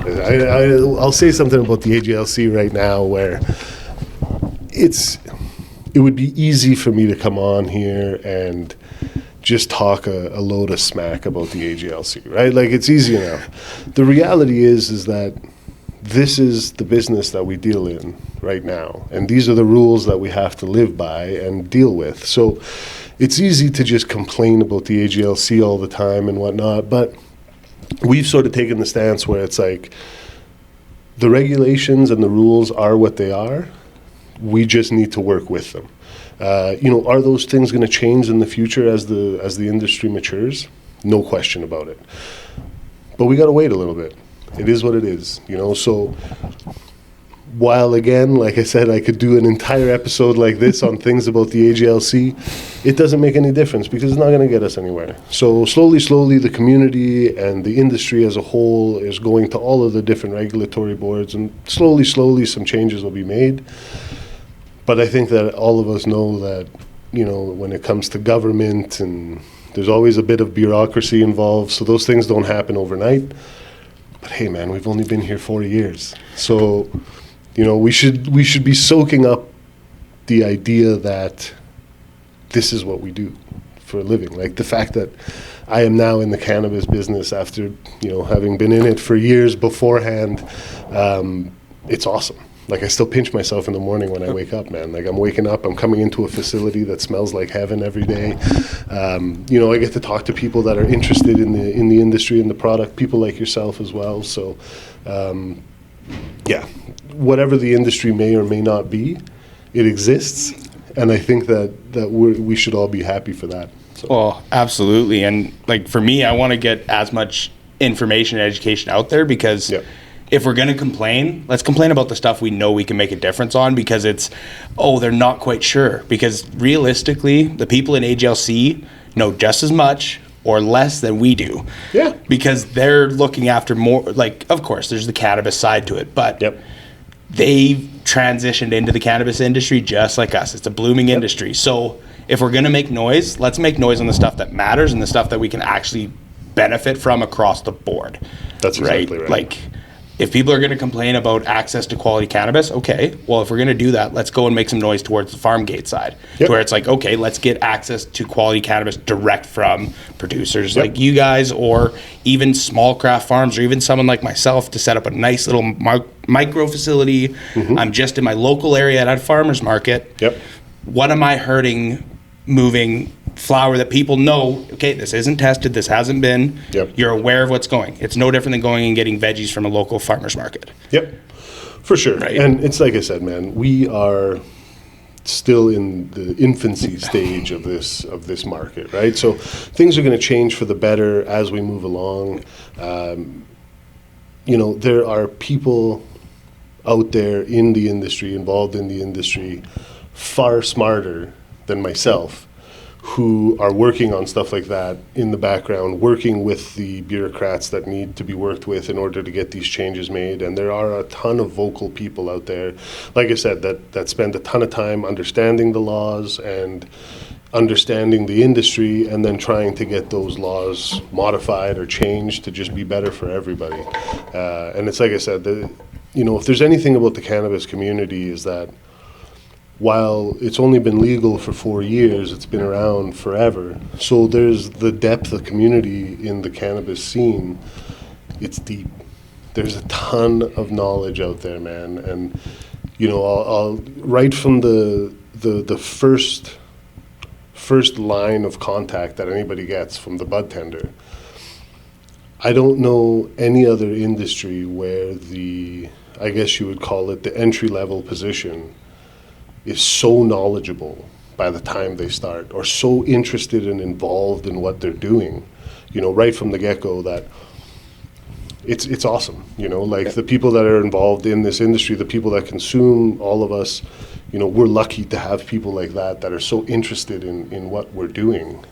I'll say something about the AGLC right now where it would be easy for me to come on here and just talk a load of smack about the AGLC, right? Like, it's easy enough. The reality is that this is the business that we deal in right now, and these are the rules that we have to live by and deal with. So it's easy to just complain about the AGLC all the time and whatnot, but we've sort of taken the stance where it's like the regulations and the rules are what they are. We just need to work with them. Are those things going to change in the future as the industry matures? No question about it. But we got to wait a little bit. It is what it is, So while, again, like I said, I could do an entire episode like this on things about the AGLC, it doesn't make any difference because it's not going to get us anywhere. So slowly, the community and the industry as a whole is going to all of the different regulatory boards, and slowly some changes will be made. But I think that all of us know that, when it comes to government, and there's always a bit of bureaucracy involved, so those things don't happen overnight. But hey, man, we've only been here 4 years. So, we should be soaking up the idea that this is what we do for a living. Like, the fact that I am now in the cannabis business after, having been in it for years beforehand, it's awesome. Like, I still pinch myself in the morning when I wake up, man. Like, I'm waking up, I'm coming into a facility that smells like heaven every day. I get to talk to people that are interested in the industry and the product, people like yourself as well. So, whatever the industry may or may not be, it exists. And I think that we should all be happy for that. So. Well, absolutely. And, like, for me, I want to get as much information and education out there because... Yep. If we're going to complain, let's complain about the stuff we know we can make a difference on because they're not quite sure. Because realistically, the people in AGLC know just as much or less than we do. Yeah. Because they're looking after more, like, of course, there's the cannabis side to it, but they've transitioned into the cannabis industry just like us. It's a blooming industry. So if we're going to make noise, let's make noise on the stuff that matters and the stuff that we can actually benefit from across the board. That's exactly right. Like, if people are going to complain about access to quality cannabis, okay, well, if we're going to do that, let's go and make some noise towards the farm gate side, to where it's like, okay, let's get access to quality cannabis direct from producers like you guys, or even small craft farms, or even someone like myself to set up a nice little micro facility. Mm-hmm. I'm just in my local area at a farmer's market. What am I hurting moving flower that people know, okay, this isn't tested, this hasn't been, you're aware of what's going. It's no different than going and getting veggies from a local farmer's market. For sure. Right? And it's like I said, man, we are still in the infancy stage of this market, right? So things are going to change for the better as we move along. There are people out there in the industry, involved in the industry, far smarter than myself, who are working on stuff like that in the background, working with the bureaucrats that need to be worked with in order to get these changes made. And there are a ton of vocal people out there, like I said, that spend a ton of time understanding the laws and understanding the industry, and then trying to get those laws modified or changed to just be better for everybody. And it's like I said, if there's anything about the cannabis community is that while it's only been legal for 4 years, it's been around forever. So there's the depth of community in the cannabis scene. It's deep. There's a ton of knowledge out there, man. And, I'll right from the first line of contact that anybody gets from the Budtender, I don't know any other industry where I guess you would call it the entry-level position, is so knowledgeable by the time they start, or so interested and involved in what they're doing, right from the get-go, that it's awesome. The people that are involved in this industry, the people that consume all of us, we're lucky to have people like that are so interested in what we're doing.